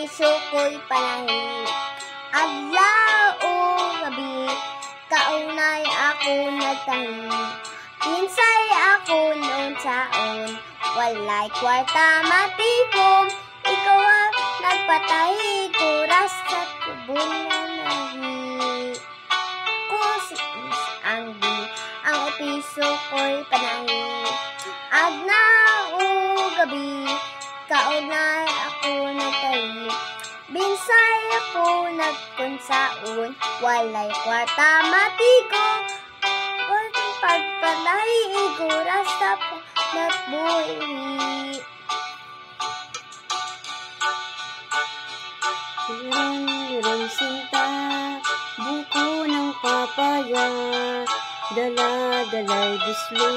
piso ko'y panahig. Adlaw o gabi, kaunay ako nagtahi. Pinsay ako noon saon, walay kwarta matikom. Ikaw ang nagpatahi, kuras sa kubunan nahi. Kusis ang di, ang piso ko'y panahig. Adlaw o gabi, kaunay ako nagtahi. Binsay ako nagkunsaon, walay kwarta matikom. Pagpalay, iguras sa nagbuhi. Hirang sinta, buko ng papaya, dala-dalay bislo,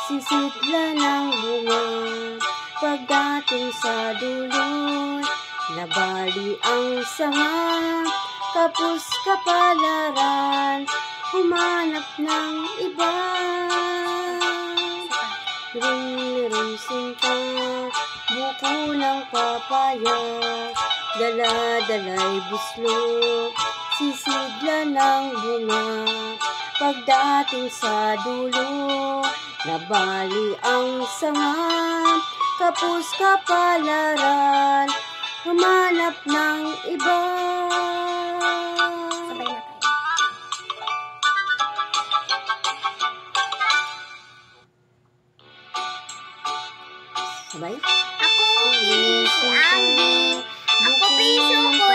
sisidla ng bunga. Pagdating sa dulo, nabali ang sanga, kapos kapalaran, humanap ng iba. Hirang sinta, buko ng papaya, dala-dalay buslo, sisidla ng bunga. Pagdating sa dulo, nabali ang sanga, kapos kapalaran, humanap ng iba. Sabay na tayo. Sabay? Ako si Andy, ako piso ko